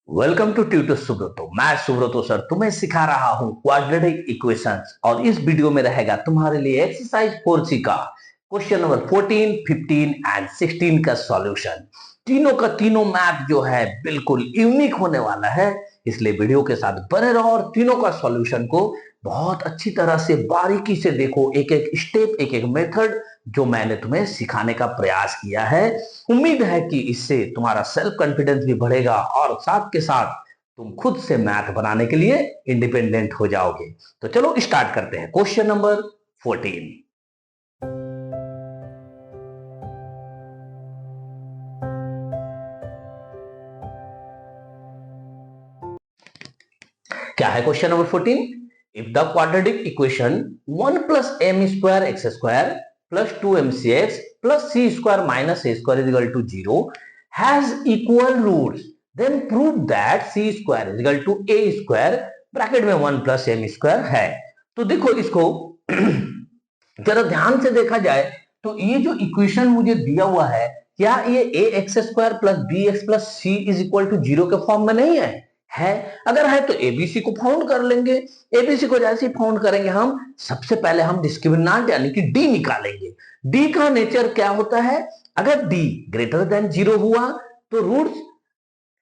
Welcome to tutor Subroto. मैं Subroto sir तुम्हें सिखा रहा हूं क्वाड्रेटिक इक्वेशंस और इस वीडियो में रहेगा तुम्हारे लिए एक्सरसाइज 4C का क्वेश्चन नंबर 14, 15 एंड 16 का सॉल्यूशन। तीनों का तीनों मैथ जो है बिल्कुल यूनिक होने वाला है, इसलिए वीडियो के साथ बने रहो और तीनों का सॉल्यूशन को बहुत अच्छी तरह से बारीकी से देखो, एक एक स्टेप, एक एक मेथड जो मैंने तुम्हें सिखाने का प्रयास किया है। उम्मीद है कि इससे तुम्हारा सेल्फ कॉन्फिडेंस भी बढ़ेगा और साथ के साथ तुम खुद से मैथ बनाने के लिए इंडिपेंडेंट हो जाओगे। तो चलो स्टार्ट करते हैं। Question number 14। क्या है question number 14? If the quadratic equation 1 plus m square x square plus 2mcx plus c square minus a square is equal to 0 has equal roots, then prove that c square is equal to a square bracket में 1 plus m square है। तो देखो इसको जरा ध्यान से देखा जाए तो ये जो इक्वेशन मुझे दिया हुआ है, क्या ये a x square plus b x plus c is equal to 0 के फॉर्म में नहीं है? है। अगर है तो एबीसी को फाउंड कर लेंगे। एबीसी को जैसे ही फाउंड करेंगे हम, सबसे पहले हम डिस्क्रिमिनेंट यानी कि डी निकालेंगे। डी का नेचर क्या होता है? अगर डी ग्रेटर देन 0 हुआ तो रूट्स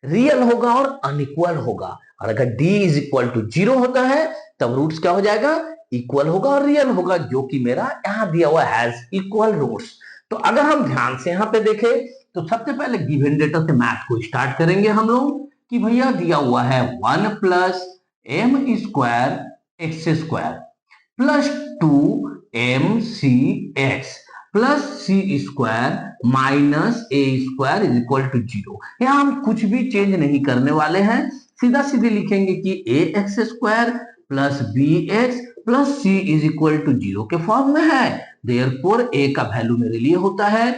रियल होगा और अनइक्वल होगा, और अगर डी इज इक्वल टू 0 होता है तब रूट्स क्या हो जाएगा? इक्वल होगा और रियल होगा, जो कि मेरा यहां दिया हुआ हैज इक्वल रूट्स। तो अगर हम ध्यान से यहां पे देखें तो सबसे पहले गिवन डेटा से मैथ को स्टार्ट करेंगे हम लोग कि भैया दिया हुआ है 1 plus m square x square plus 2mcx plus c square minus a square is equal to 0। यहां हम कुछ भी चेंज नहीं करने वाले हैं, सीधा सीधे लिखेंगे कि a x square plus b x plus c is equal to 0 के फॉर्म में है। देयरफॉर ए का वैल्यू मेरे लिए होता है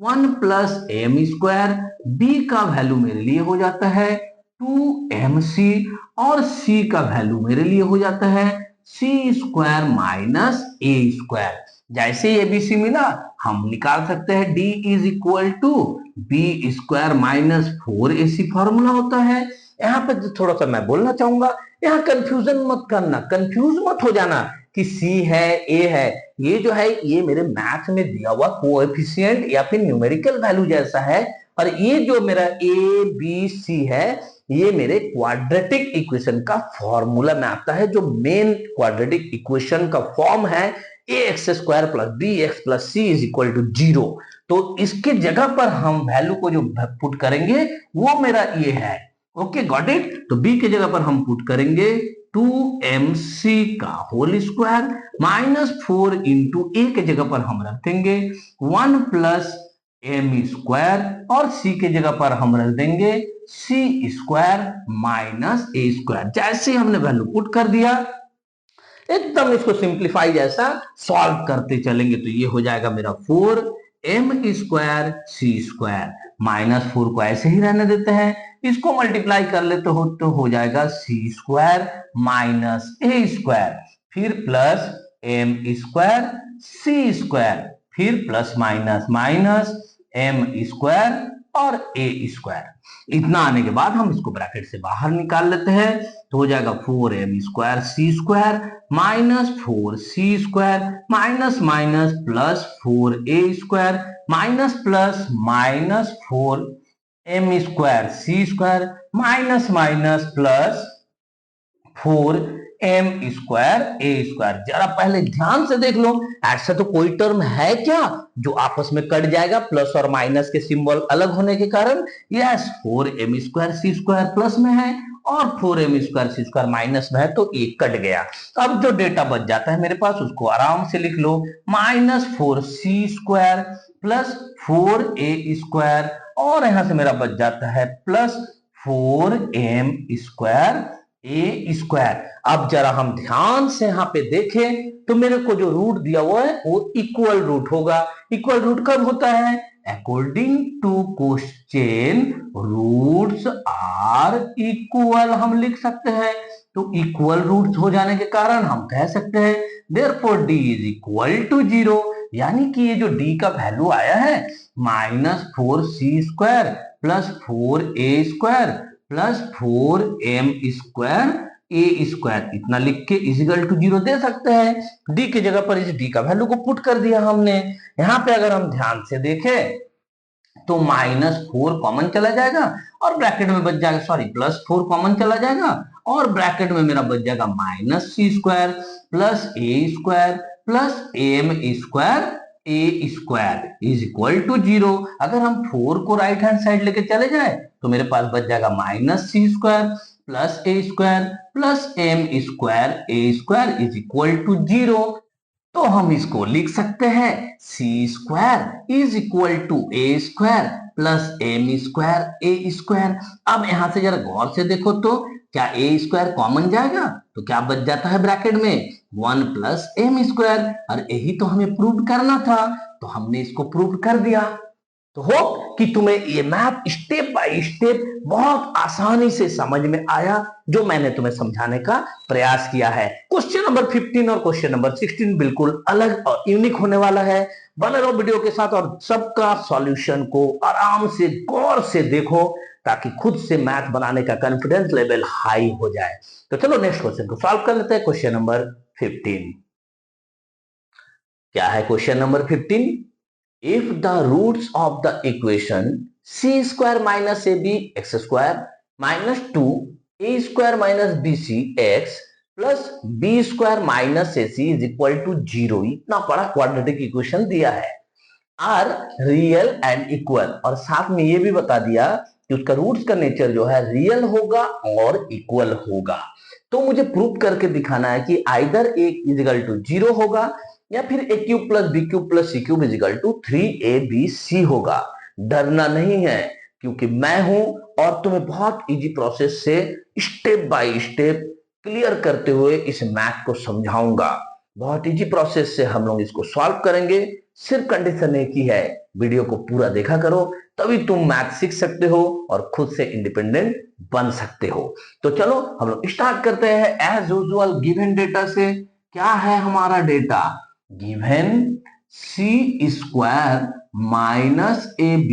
1 प्लस एम स्क्वायर, बी का वैल्यू मेरे लिए हो जाता है 2mc और c का वैल्यू मेरे लिए हो जाता है c square minus a square. जैसे ही एबीसी मिला हम निकाल सकते हैं d is equal to b square minus 4ac formula होता है। यहाँ पे थोड़ा सा मैं बोलना चाहूंगा, यहाँ कंफ्यूजन मत करना, कंफ्यूज मत हो जाना कि सी है ए है। ये जो है ये मेरे मैथ में दिया हुआ कोएफिशिएंट या फिर न्यूमेरिकल वैल्यू जैसा है, और ये जो मेरा ए बी सी है ये मेरे क्वाड्रेटिक इक्वेशन का फॉर्मूला में आता है। जो मेन क्वाड्रेटिक इक्वेशन का फॉर्म है a x square plus b x plus c is equal to 0, तो इसके जगह पर हम वैल्यू को जो पुट करेंगे वो मेरा ये है। Okay, got it. तो बी के जगह पर हम पुट करेंगे 2mc का होल स्क्वायर माइनस 4 इंटू ए के जगह पर हम रख देंगे 1 प्लस एम स्क्वायर और सी के जगह पर हम रख देंगे सी स्क्वायर माइनस ए स्क्वायर। जैसे हमने वैल्यू पुट कर दिया, एकदम इसको सिंप्लीफाई जैसा सॉल्व करते चलेंगे तो ये हो जाएगा मेरा 4m square c square, minus 4 को ऐसे ही रहने देते हैं, इसको मल्टीप्लाई कर लेते हो तो हो जाएगा c square minus a square, फिर plus m square c square, फिर plus minus minus m square और ए स्क्वायर। इतना आने के बाद हम इसको ब्रैकेट से बाहर निकाल लेते हैं तो हो जाएगा 4m square c square minus 4c square minus minus plus 4a square minus plus minus 4m square c square minus minus plus 4m square a square. जरा पहले ध्यान से देख लो, ऐसा तो कोई टर्म है क्या जो आपस में कट जाएगा प्लस और माइनस के सिंबल अलग होने के कारण? Yes, 4m square c square plus में है और 4m square c square minus में है, तो एक कट गया। अब जो डेटा बच जाता है मेरे पास उसको आराम से लिख लो, minus 4c square plus 4a square और यहां से मेरा बच जाता है plus 4m square a square. अब जरा हम ध्यान से यहां पे देखें तो मेरे को जो रूट दिया हुआ है वो इक्वल रूट होगा। इक्वल रूट कब होता है? According to question roots are equal हम लिख सकते हैं। तो इक्वल रूट्स हो जाने के कारण हम कह सकते हैं therefore d is equal to 0, यानी कि ये जो डी का वैल्यू आया है minus 4c square plus 4a square plus 4m² ए स्क्वायर इतना लिख के इजिकल टू 0 दे सकते हैं। डी की जगह पर इस डी का वैल्यू को पुट कर दिया हमने। यहाँ पे अगर हम ध्यान से देखें तो -4 कॉमन चला जाएगा और ब्रैकेट में बच जाएगा, सॉरी +4 कॉमन चला जाएगा और ब्रैकेट में मेरा बच जाएगा -c² plus a² plus am² a² is equal to 0। अगर हम 4 को राइट हैंड साइड लेके चले जाए तो मेरे पास बच जाएगा -c² plus a² plus m² a² is equal to 0। तो हम इसको लिख सकते हैं c² is equal to a² plus m² a²। अब यहां से जरा गौर से देखो तो क्या a² कॉमन जाएगा तो क्या बच जाता है ब्रैकेट में 1 प्लस m²। और यही तो हमें प्रूव करना था, तो हमने इसको प्रूव कर दिया। तो होप कि तुम्हें ये मैथ स्टेप बाय स्टेप बहुत आसानी से समझ में आया, जो मैंने तुम्हें समझाने का प्रयास किया है। क्वेश्चन नंबर 15 और क्वेश्चन नंबर 16 बिल्कुल अलग और यूनिक होने वाला है। बने रहो वीडियो के साथ और सबका सॉल्यूशन को आराम से गौर से देखो, ताकि खुद से मैथ बनाने का कॉन्फिडेंस लेवल हाई हो जाए। तो चलो नेक्स्ट क्वेश्चन को सॉल्व कर लेते हैं। क्वेश्चन नंबर 15 क्या है? Question number 15, if the roots of the equation c² minus ab x² minus 2 a² minus bc x plus b² minus ac is equal to 0, इतना बड़ा क्वाड्रेटिक इक्वेशन दिया है, आर रियल एंड इक्वल, और साथ में ये भी बता दिया कि उसका रूट्स का नेचर जो है रियल होगा और इक्वल होगा। तो मुझे प्रूव करके दिखाना है कि आइदर ए इजिकल टू 0 होगा या फिर a³ plus b³ plus c³ is equal to 3abc होगा। डरना नहीं है, क्योंकि मैं हूं और तुम्हें बहुत इजी प्रोसेस से स्टेप बाय स्टेप क्लियर करते हुए इस मैथ को समझाऊंगा। बहुत इजी प्रोसेस से हम लोग इसको सॉल्व करेंगे। सिर्फ कंडीशन एक ही है, वीडियो को पूरा देखा करो, तभी तुम मैथ सीख सकते हो और खुद से इंडिपेंडेंट बन सकते हो। तो चलो हम लोग स्टार्ट करते हैं एज यूजुअल गिवन डेटा से। क्या है हमारा data? Given c² minus ab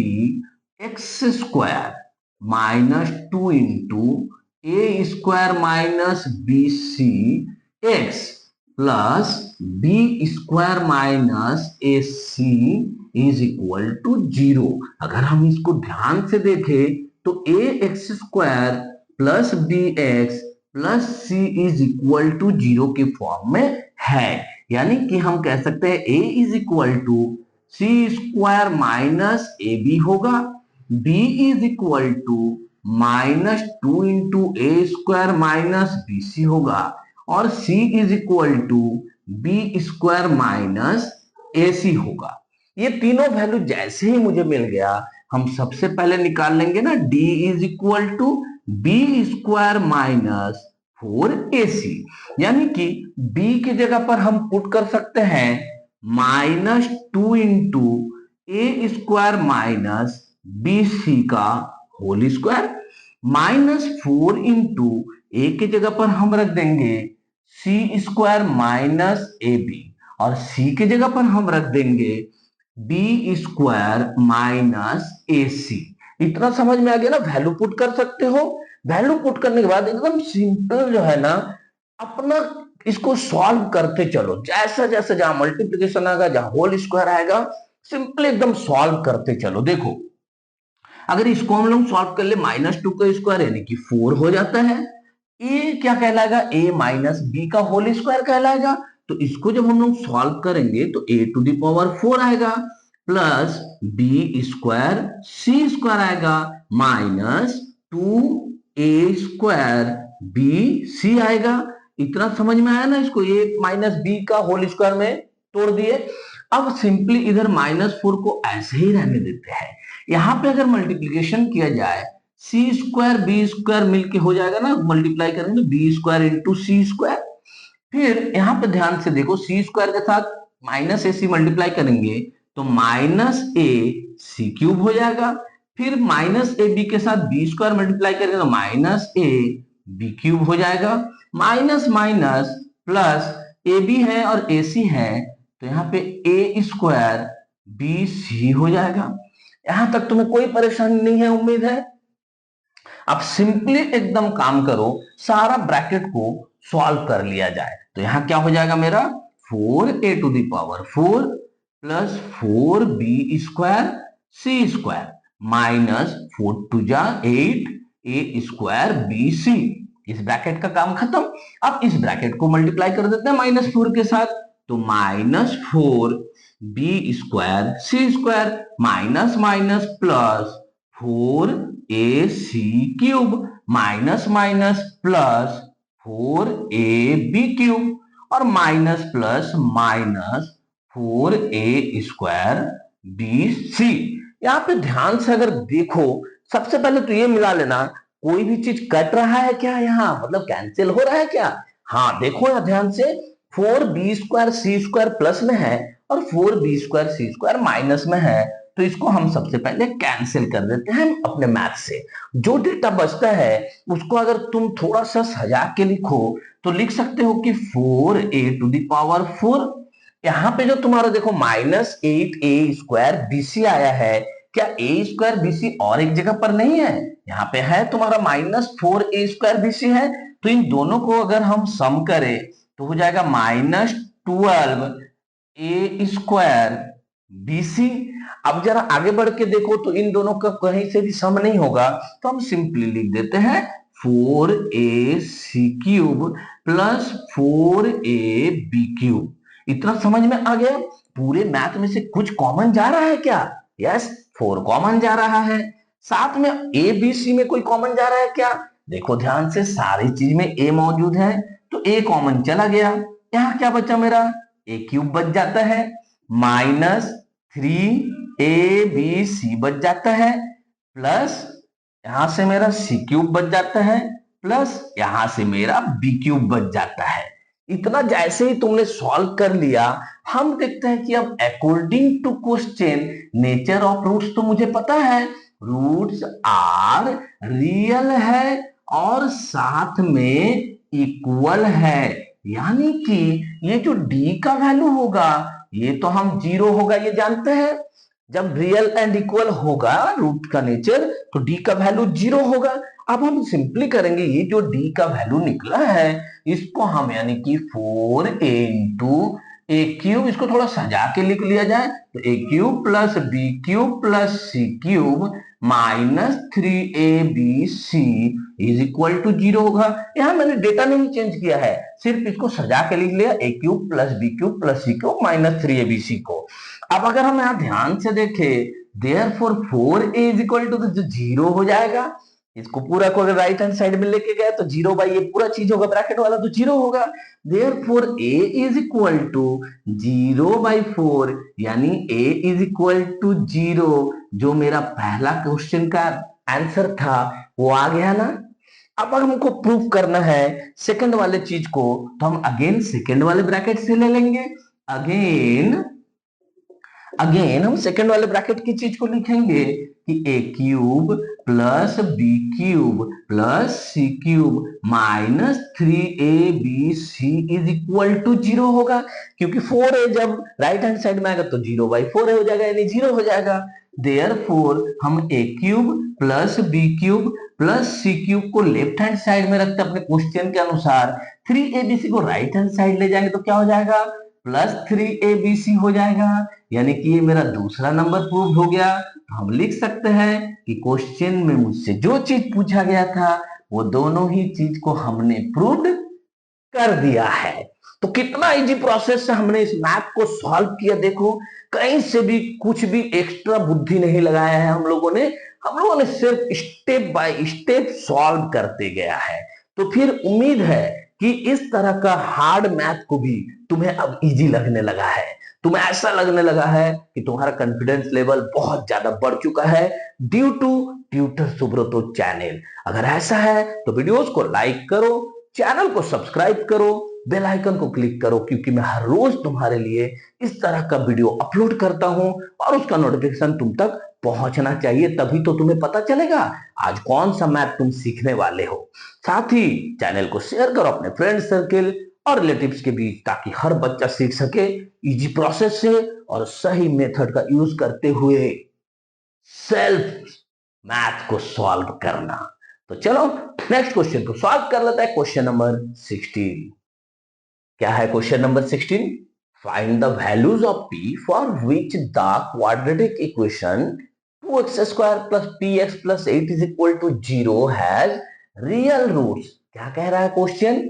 x² minus 2 into a² minus bc x plus b² minus ac is equal to 0। अगर हम इसको ध्यान से देखें तो ax² plus bx plus c is equal to 0 के फॉर्म में है। यानी कि हम कह सकते हैं a is equal to c² minus ab होगा, b is equal to -2 into a² minus bc होगा और c is equal to b² minus ac होगा। ये तीनों वैल्यू जैसे ही मुझे मिल गया, हम सबसे पहले निकाल लेंगे ना d is equal to b² minus 4ac, यानी कि b की जगह पर हम पुट कर सकते हैं -2 इंटू a² माइनस bc का होल स्क्वायर, -4 इंटू a की जगह पर हम रख देंगे c² माइनस ab और c की जगह पर हम रख देंगे b² माइनस ac। इतना समझ में आ गया ना? वैल्यू पुट कर सकते हो। वैल्यू पुट करने के बाद एकदम सिंपल जो है ना, अपना इसको सॉल्व करते चलो। जैसा जैसा जहां मल्टीप्लिकेशन आएगा, जहां होल स्क्वायर आएगा, सिंपल एकदम सॉल्व करते चलो। देखो अगर इसको हम लोग सॉल्व कर ले -2 का स्क्वायर यानी कि 4 हो जाता है। ए क्या कहलाएगा? a माइनस बी का होल स्क्वायर कहलाएगा। तो इसको जब हम लोग सॉल्व करेंगे तो a⁴ आएगा प्लस b² c² आएगा माइनस 2a² bc आएगा। इतना समझ में आया ना? इसको a माइनस बी का होल स्क्वायर में तोड़ दिए। अब सिंपली इधर -4 को ऐसे ही रहने देते हैं। यहां पे अगर मल्टीप्लीकेशन किया जाए c² b² मिलके हो जाएगा ना, मल्टीप्लाई करेंगे b² इंटू c²। फिर यहां पे ध्यान से देखो, c² के साथ -ac मल्टीप्लाई करेंगे तो -ac³ हो जाएगा। फिर -ab के साथ b² मल्टीप्लाई करेंगे तो -ab³ हो जाएगा। माइनस माइनस प्लस ab है और ac है तो यहाँ पे a² bc हो जाएगा। यहां तक तुम्हें कोई परेशानी नहीं है, उम्मीद है। अब सिंपली एकदम काम करो, सारा ब्रैकेट को सॉल्व कर लिया जाए। तो यहां क्या हो जाएगा मेरा 4a to the power 4 plus 4b square c square minus 4 टू जा 8 ए स्क्वायर बी सी। इस ब्रैकेट का काम खत्म। अब इस ब्रैकेट को मल्टीप्लाई कर देते हैं -4 के साथ, तो -4 b square c square minus minus plus 4 AC cube minus minus plus 4 AB cube और minus plus minus 4 A square BC। यहाँ पे ध्यान से अगर देखो, सबसे पहले तो ये मिला लेना, कोई भी चीज कट रहा है क्या यहाँ, मतलब कैंसिल हो रहा है क्या? हाँ देखो यहाँ ध्यान से, 4B square c square plus में है और 4B square c square minus में है, तो इसको हम सबसे पहले कैंसिल कर देते हैं अपने मैथ से। जो डेटा बचता है उसको अगर तुम थोड़ा सा सजा के लिखो तो लिख सकते हो कि 4a टू द पावर 4। यहाँ पे जो तुम्हारा देखो -8a स्क्वायर बीसी आया है, क्या a स्क्वायर बीसी और एक जगह पर नहीं है? यहाँ पे है तुम्हारा -4a स्क्वायर बीसी है, तो इन दोनों को अगर हम सम करें तो हो जाएगा -12a स्क्वायर बीसी। अब जरा आगे बढ़ के देखो तो इन दोनों का कहीं से भी सम नहीं होगा, तो हम सिंपली लिख देते हैं 4AC cube plus 4AB cube. इतना समझ में आ गया? पूरे मैथ में से कुछ कॉमन जा रहा है क्या? यस, 4 कॉमन जा रहा है। साथ में ABC में कोई कॉमन जा रहा है क्या? देखो ध्यान से, सारी चीज में A मौजूद है, तो A कॉमन चला गया। यहाँ क्या बचा मेरा? A क्यूब बच जाता है, -3ABC बच जाता है, प्लस यहां से मेरा C क्यूब बच जाता है, प्लस यहां से मेरा B क्यूब बच जाता है। इतना जैसे ही तुमने सॉल्व कर लिया, हम देखते हैं कि अब according to question nature of roots तो मुझे पता है, रूट्स आर रियल है और साथ में इक्वल है, यानी कि ये जो डी का वैल्यू होगा ये तो हम 0 होगा ये जानते हैं। जब रियल एंड इक्वल होगा रूट का नेचर तो डी का वैल्यू 0 होगा। अब हम सिंपली करेंगे, ये जो डी का वैल्यू निकला है इसको हम यानी कि 4a इंटू ए क्यूब, इसको थोड़ा सजा के लिख लिया जाए तो a cube plus b cube plus c cube minus 3ABC is equal to 0 होगा। यहां मैंने डेटा नहीं चेंज किया है, सिर्फ इसको सजा के लिख लिया, a cube plus b cube plus c cube minus 3ABC को। अब अगर हम यहाँ ध्यान से देखें, therefore 4a is equal to, जो 0 हो जाएगा, इसको पूरा को अगर राइट हैंड साइड में लेके गए तो 0 बाई ये पूरा चीज होगा, ब्रैकेट वाला तो 0 होगा। Therefore a is equal to 0/4, यानी a इज इक्वल टू 0। जो मेरा पहला क्वेश्चन का आंसर था वो आ गया ना। अब अगर हमको प्रूफ करना है सेकंड वाले चीज को, तो हम अगेन सेकंड वाले ब्रैकेट से ले लेंगे। अगेन हम सेकंड वाले ब्रैकेट की चीज को लिखेंगे कि a cube plus b cube plus c cube minus 3ABC is equal to 0 होगा, क्योंकि 4a जब राइट हैंड साइड में आएगा तो 0/4 हो जाएगा, यानी 0 हो जाएगा। देयरफॉर हम a cube plus b cube plus c cube को लेफ्ट हैंड साइड में रखते अपने क्वेश्चन के अनुसार, 3ABC को राइट हैंड साइड ले जाएंगे तो क्या हो जाएगा? प्लस 3ABC हो जाएगा, यानी कि ये मेरा दूसरा नंबर प्रूव हो गया। तो हम लिख सकते हैं कि क्वेश्चन में मुझसे जो चीज पूछा गया था वो दोनों ही चीज को हमने प्रूव्ड कर दिया है। तो कितना इजी प्रोसेस से हमने इस मैथ को सॉल्व किया, देखो कहीं से भी कुछ भी एक्स्ट्रा बुद्धि नहीं लगाया है हम लोगों ने सिर्फ स्टेप बाय स्टेप सॉल्व करते गया है। तो फिर उम्मीद है कि इस तरह का हार्ड मैथ को भी तुम्हें अब इजी लगने लगा है, तुम्हें ऐसा लगने लगा है कि तुम्हारा कॉन्फिडेंस लेवल बहुत ज्यादा बढ़ चुका है due to tutor Subrato channel. अगर ऐसा है तो वीडियोस को लाइक करो, चैनल को सब्सक्राइब करो, बेल आइकन को क्लिक करो, क्योंकि मैं हर रोज तुम्हारे लिए इस तरह का वीडियो अपलोड करता हूं और उसका नोटिफिकेशन तुम तक पहुंचना चाहिए, तभी तो तुम्हें पता चलेगा आज कौन सा मैथ तुम सीखने वाले हो। साथ ही चैनल को शेयर करो अपने फ्रेंड सर्किल और रिलेटिव्स के बीच, ताकि हर बच्चा सीख सके इजी प्रोसेस से और सही मेथड का यूज करते हुए सेल्फ मैथ को सॉल्व करना। तो चलो नेक्स्ट क्वेश्चन को सॉल्व कर लेते हैं। क्वेश्चन नंबर 16 क्या है? Question number 16, find the values of p for which the quadratic equation 2x² plus px plus 8 is equal to 0 has real roots. क्या कह रहा है क्वेश्चन?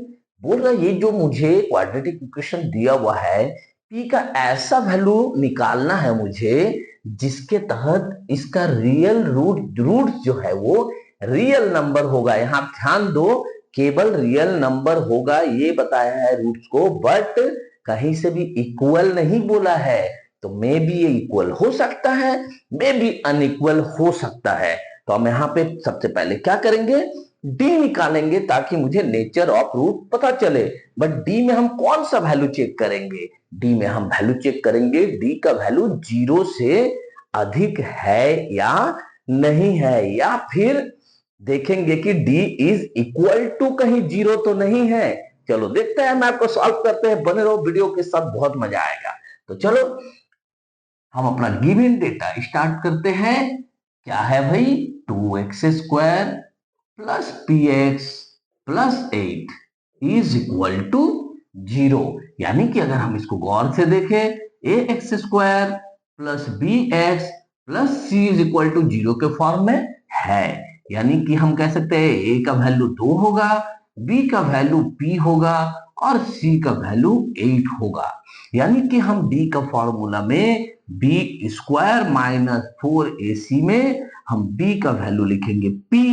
बोल रहा है ये जो मुझे क्वाड्रेटिक इक्वेशन दिया हुआ है, p का ऐसा वैल्यू निकालना है मुझे जिसके तहत इसका रियल रूट जो है वो रियल नंबर होगा। यहां ध्यान दो, केवल रियल नंबर होगा ये बताया है रूट्स को, बट कहीं से भी इक्वल नहीं बोला है। तो मे बी ये इक्वल हो सकता है, मे बी अनइक्वल हो सकता है। तो हम यहाँ पे सबसे पहले क्या करेंगे? डी निकालेंगे ताकि मुझे नेचर ऑफ रूट पता चले। बट डी में हम कौन सा वैल्यू चेक करेंगे? डी में हम वैल्यू चेक करेंगे डी का वैल्यू 0 से अधिक है या नहीं है, या फिर देखेंगे कि d इज इक्वल टू कहीं 0 तो नहीं है। चलो देखते हैं, मैथ को सॉल्व करते हैं। बने रहो वीडियो के साथ, बहुत मजा आएगा। तो चलो हम अपना गिवन डेटा स्टार्ट करते हैं। क्या है भाई? 2x² plus px plus 8 is equal to 0। यानी कि अगर हम इसको गौर से देखें, ax² plus bx plus c is equal to 0 के फॉर्म में है। यानी कि हम कह सकते हैं a का वैल्यू 2 होगा, b का वैल्यू p होगा और c का वैल्यू 8 होगा। यानी कि हम d का फॉर्मूला में b² माइनस 4ac में हम b का वैल्यू लिखेंगे p,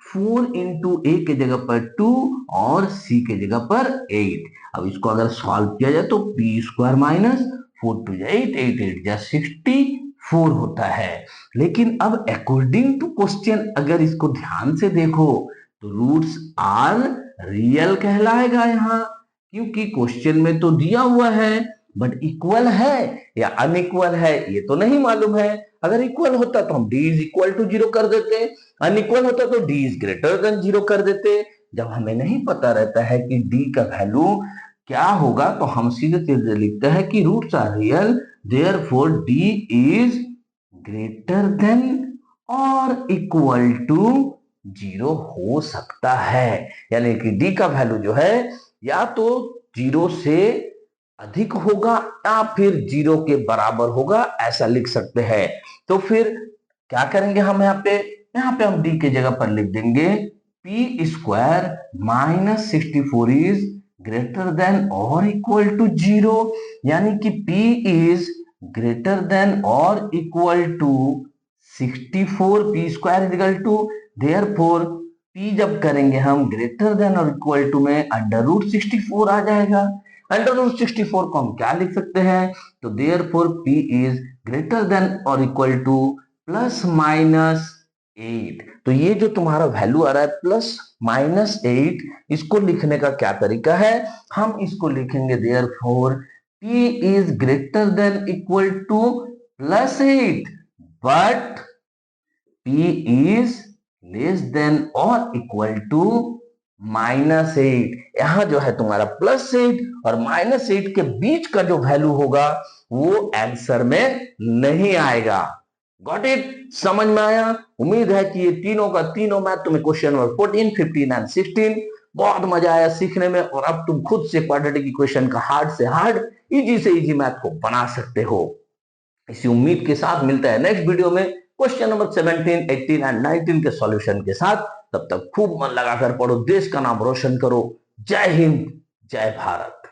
4 इंटू a के जगह पर 2 और c के जगह पर 8। अब इसको अगर सॉल्व किया जाए तो p² माइनस 4 टू 8, 8 8 जा 64 होता है। लेकिन अब अकॉर्डिंग टू क्वेश्चन अगर इसको ध्यान से देखो तो रूट्स आर रियल कहलाएगा यहाँ, क्योंकि क्वेश्चन में तो दिया हुआ है, बट इक्वल है या अनइक्वल है ये तो नहीं मालूम है। अगर इक्वल होता तो हम d इज इक्वल टू 0 कर देते, अनइक्वल होता तो d इज ग्रेटर देन 0 कर देते। जब हमें नहीं पता रहता है कि d का वैल्यू क्या होगा तो हम सीधे सीधे लिखते हैं कि roots are real, therefore d is greater than और इक्वल टू 0 हो सकता है। यानी कि d का वैल्यू जो है या तो 0 से अधिक होगा या फिर 0 के बराबर होगा, ऐसा लिख सकते हैं। तो फिर क्या करेंगे हम यहाँ पे हम d के जगह पर लिख देंगे p² minus 64 is greater than और इक्वल टू 0। यानी कि p इज ग्रेटर देन और equal to 64, p² is equal to, therefore p जब करेंगे हम ग्रेटर देन और इक्वल टू में √64 आ जाएगा। √64 को हम क्या लिख सकते हैं? तो therefore p is greater than और इक्वल टू प्लस माइनस 8। तो ये जो तुम्हारा वैल्यू आ रहा है प्लस माइनस 8, इसको लिखने का क्या तरीका है? हम इसको लिखेंगे therefore p is greater than equal two plus 8 but p is less than और इक्वल टू माइनस 8। यहां जो है तुम्हारा प्लस 8 और माइनस 8 के बीच का जो वैल्यू होगा वो आंसर में नहीं आएगा। Got it? समझ में आया? उम्मीद है कि ये तीनों का तीनों मैथ तुम्हें क्वेश्चन नंबर 14, 15 एंड 16 बहुत मजा आया सीखने में, और अब तुम खुद से क्वाड्रेटिक इक्वेशन का हार्ड से हार्ड, इजी से इजी मैथ को बना सकते हो। इसी उम्मीद के साथ मिलता है नेक्स्ट वीडियो में क्वेश्चन नंबर 17, 18 एंड 19 के सॉल्यूशन के साथ। तब तक खूब मन लगाकर पढ़ो, देश का नाम रोशन करो। जय हिंद, जय भारत।